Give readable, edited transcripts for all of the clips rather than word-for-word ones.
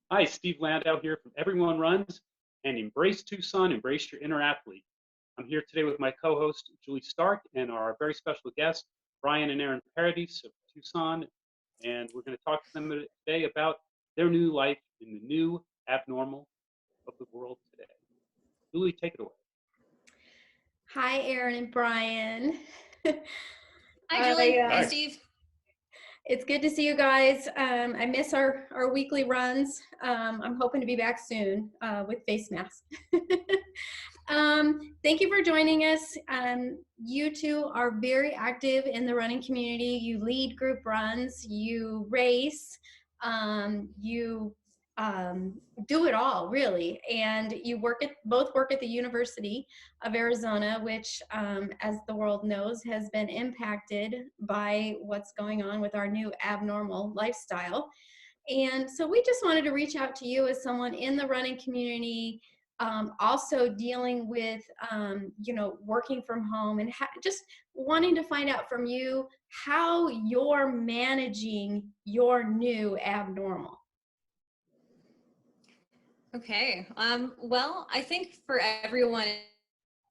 Hi, Steve Landau here from Everyone Runs and Embrace Tucson, Embrace Your Inner Athlete. I'm here today with my co-host, Julie Stark, and our very special guests, Brian and Erin Paradis of Tucson. And we're going to talk to them today about their new life in the new abnormal of the world today. Julie, take it away. Hi, Erin and Brian. Hi, Julie. Hi, Steve. It's good to see you guys. I miss our weekly runs. I'm hoping to be back soon with face masks. Thank you for joining us. You two are very active in the running community. You lead group runs, you race, you do it all, really. And you both work at the University of Arizona, which, as the world knows, has been impacted by what's going on with our new abnormal lifestyle. And so we just wanted to reach out to you as someone in the running community, also dealing with, working from home, and just wanting to find out from you how you're managing your new abnormal. Okay. Well, I think for everyone,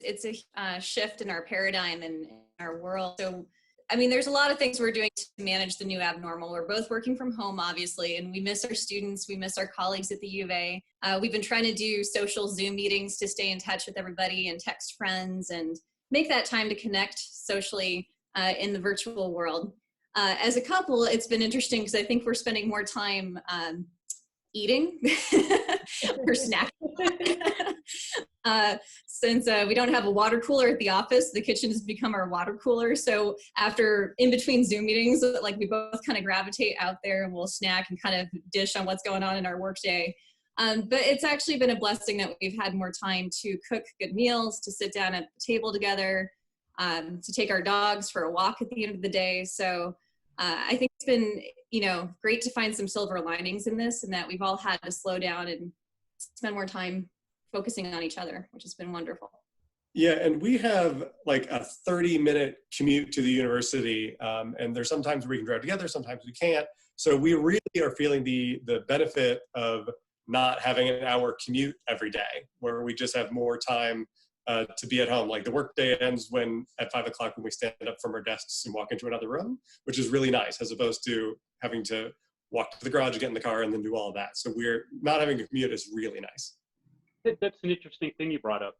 it's a shift in our paradigm and our world. So, I mean, there's a lot of things we're doing to manage the new abnormal. We're both working from home, obviously, and we miss our students. We miss our colleagues at the U of A. We've been trying to do social Zoom meetings to stay in touch with everybody and text friends and make that time to connect socially in the virtual world. As a couple, it's been interesting because I think we're spending more time eating or snacking. Since we don't have a water cooler at the office, the kitchen has become our water cooler. So after in between Zoom meetings, like we both kind of gravitate out there and we'll snack and kind of dish on what's going on in our workday. But it's actually been a blessing that we've had more time to cook good meals, to sit down at the table together, to take our dogs for a walk at the end of the day. So I think it's been, great to find some silver linings in this, and that we've all had to slow down and spend more time focusing on each other, which has been wonderful. Yeah, and we have like a 30-minute commute to the university, and there's sometimes where we can drive together, sometimes we can't. So we really are feeling the benefit of not having an hour commute every day, where we just have more time to be at home. Like the workday ends at 5 o'clock when we stand up from our desks and walk into another room, which is really nice, as opposed to having to walk to the garage, get in the car, and then do all of that. So we're not having a commute is really nice. That's an interesting thing you brought up.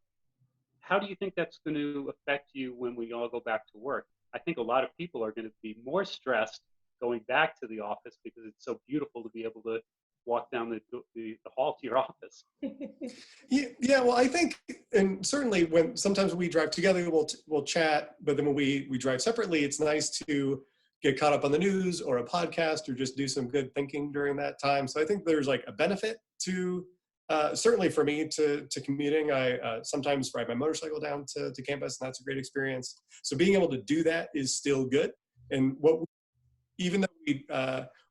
How do you think that's going to affect you when we all go back to work? I think a lot of people are going to be more stressed going back to the office because it's so beautiful to be able to walk down the hall to your office. Yeah, well, I think, and certainly when sometimes we drive together, we'll chat, but then when we drive separately, it's nice to get caught up on the news or a podcast or just do some good thinking during that time. So I think there's like a benefit to, certainly for me, to commuting. I sometimes ride my motorcycle down to campus, and that's a great experience. So being able to do that is still good. And even though we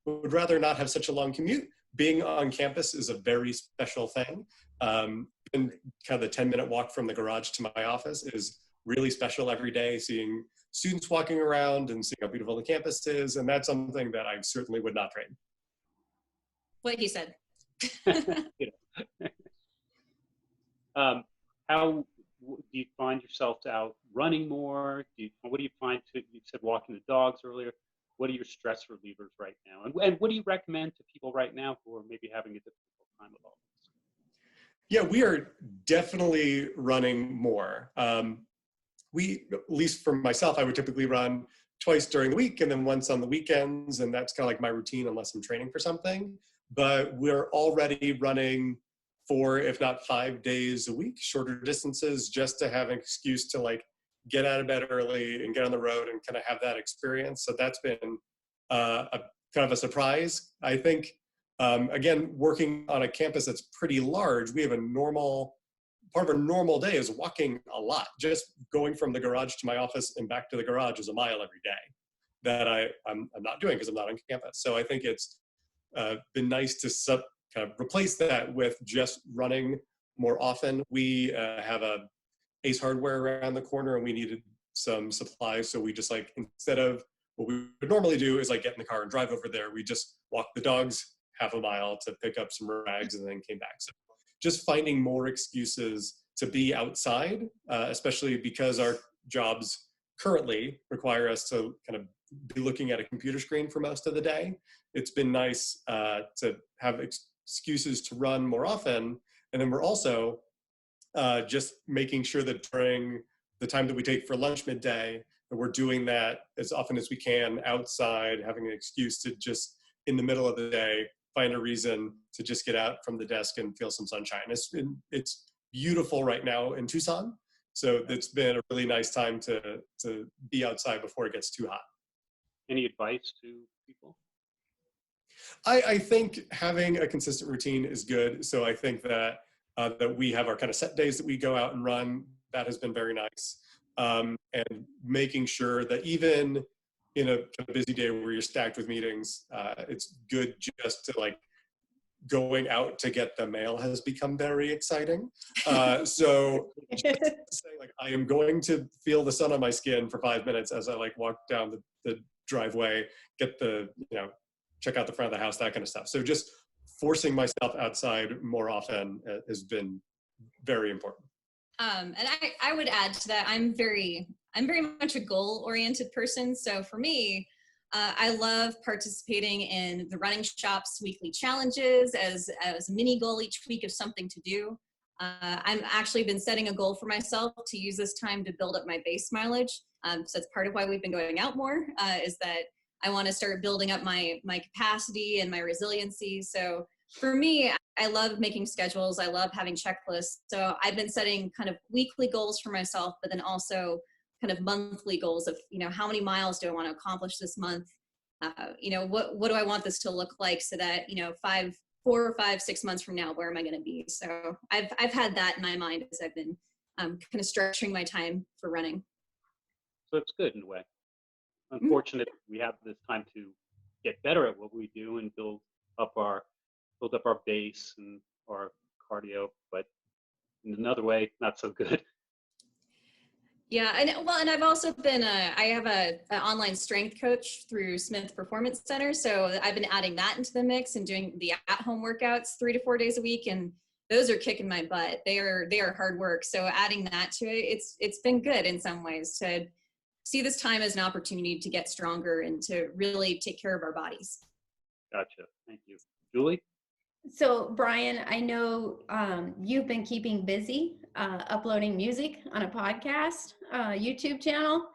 would rather not have such a long commute, being on campus is a very special thing. And kind of the 10-minute walk from the garage to my office is really special every day, seeing students walking around and seeing how beautiful the campus is. And that's something that I certainly would not trade. What he said. How do you find yourself out running more? What do you find you said walking the dogs earlier. What are your stress relievers right now? And what do you recommend to people right now who are maybe having a difficult time with all this? Yeah, we are definitely running more. At least for myself, I would typically run twice during the week and then once on the weekends. And that's kind of like my routine unless I'm training for something. But we're already running 4, if not 5 days a week, shorter distances, just to have an excuse to like get out of bed early and get on the road and kind of have that experience. So that's been a kind of a surprise. I think, again, working on a campus that's pretty large, we have part of a normal day is walking a lot. Just going from the garage to my office and back to the garage is a mile every day that I'm not doing because I'm not on campus. So I think it's been nice to kind of replace that with just running more often. We have a Ace Hardware around the corner and we needed some supplies. So we just instead of what we would normally do is get in the car and drive over there, we just walk the dogs half a mile to pick up some rags and then came back. So just finding more excuses to be outside, especially because our jobs currently require us to kind of be looking at a computer screen for most of the day. It's been nice to have excuses to run more often. And then we're also just making sure that during the time that we take for lunch midday, that we're doing that as often as we can outside, having an excuse to just in the middle of the day, find a reason to just get out from the desk and feel some sunshine. It's beautiful right now in Tucson. So it's been a really nice time to be outside before it gets too hot. Any advice to people? I think having a consistent routine is good. So I think that that we have our kind of set days that we go out and run. That has been very nice. And making sure that even in a kind of busy day where you're stacked with meetings, it's good just to like going out to get the mail has become very exciting. So just say like, I am going to feel the sun on my skin for 5 minutes as I like walk down the driveway, get the, check out the front of the house, that kind of stuff. So just forcing myself outside more often has been very important. And I would add to that, I'm very much a goal-oriented person. So for me, I love participating in the running shop's weekly challenges as a mini goal each week of something to do. I'm actually been setting a goal for myself to use this time to build up my base mileage. So that's part of why we've been going out more, is that I want to start building up my capacity and my resiliency. So for me, I love making schedules. I love having checklists. So I've been setting kind of weekly goals for myself, but then also kind of monthly goals of, how many miles do I want to accomplish this month? What do I want this to look like so that, 4 or 5, 6 months from now, where am I going to be? So I've had that in my mind as I've been kind of structuring my time for running. So it's good in a way. Unfortunately, we have this time to get better at what we do and build up our base and our cardio, but in another way, not so good. Yeah, and I've also been I have an online strength coach through Smith Performance Center, so I've been adding that into the mix and doing the at-home workouts 3 to 4 days a week, and those are kicking my butt. They are hard work. So adding that to it, it's been good in some ways to see this time as an opportunity to get stronger and to really take care of our bodies. Gotcha. Thank you, Julie. So Brian, I know you've been keeping busy uploading music on a podcast, YouTube channel.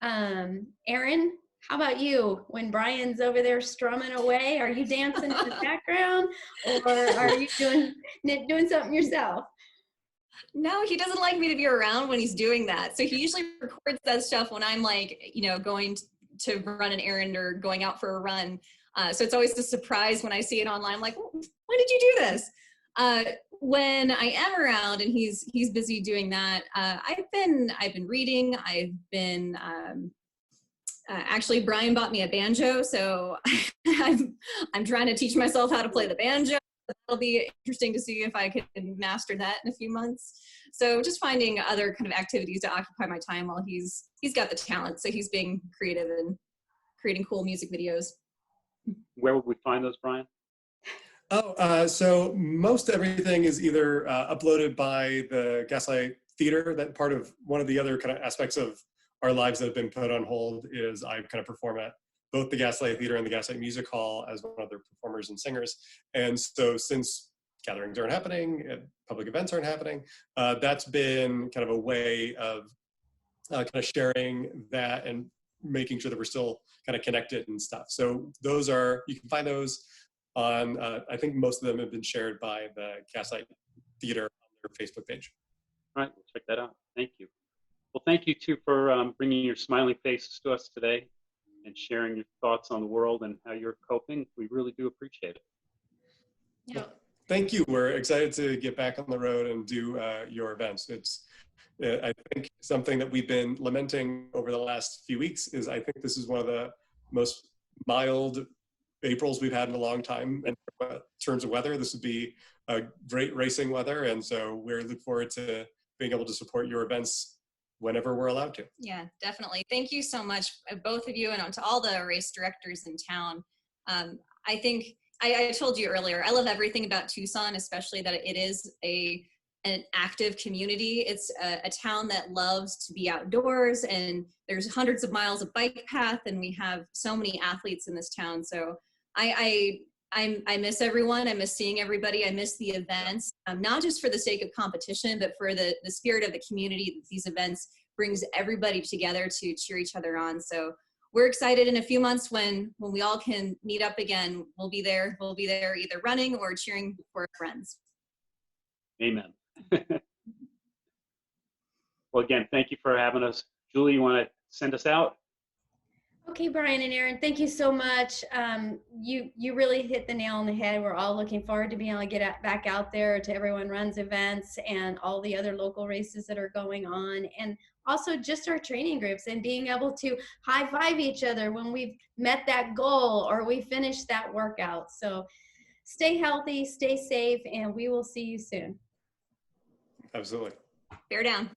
Erin, how about you? When Brian's over there strumming away, are you dancing in the background, or are you doing something yourself? No, he doesn't like me to be around when he's doing that. So he usually records that stuff when I'm like, going to run an errand or going out for a run. So it's always a surprise when I see it online. I'm like, when did you do this? When I am around and he's busy doing that, I've been reading. I've been actually Brian bought me a banjo, so I'm trying to teach myself how to play the banjo. It'll be interesting to see if I can master that in a few months. So just finding other kind of activities to occupy my time while he's got the talent. So he's being creative and creating cool music videos. Where would we find those, Brian? So most everything is either uploaded by the Gaslight Theater. That part of one of the other kind of aspects of our lives that have been put on hold is I kind of perform at both the Gaslight Theater and the Gaslight Music Hall as one of their performers and singers. And so since gatherings aren't happening, public events aren't happening, that's been kind of a way of kind of sharing that and making sure that we're still kind of connected and stuff. So you can find those on, I think most of them have been shared by the Gaslight Theater on their Facebook page. All right, we'll check that out. Thank you. Well, thank you too for bringing your smiling faces to us today and sharing your thoughts on the world and how you're coping. We really do appreciate it. Yeah. Thank you. We're excited to get back on the road and do your events. It's, I think, something that we've been lamenting over the last few weeks is I think this is one of the most mild Aprils we've had in a long time in terms of weather. This would be a great racing weather, and so we're looking forward to being able to support your events whenever we're allowed to. Yeah, definitely. Thank you so much, both of you, and to all the race directors in town. I think I told you earlier, I love everything about Tucson, especially that it is an active community. It's a town that loves to be outdoors, and there's hundreds of miles of bike path, and we have so many athletes in this town. So I miss everyone. I miss seeing everybody. I miss the events, not just for the sake of competition, but for the spirit of the community that these events brings everybody together to cheer each other on. So we're excited in a few months when we all can meet up again. We'll be there. We'll be there either running or cheering for our friends. Amen. Well, again, thank you for having us. Julie, you want to send us out? Okay, Brian and Erin, thank you so much. You really hit the nail on the head. We're all looking forward to being able to get back out there to Everyone Runs events and all the other local races that are going on, and also just our training groups and being able to high five each other when we've met that goal or we finished that workout. So stay healthy, stay safe, and we will see you soon. Absolutely. Bear down.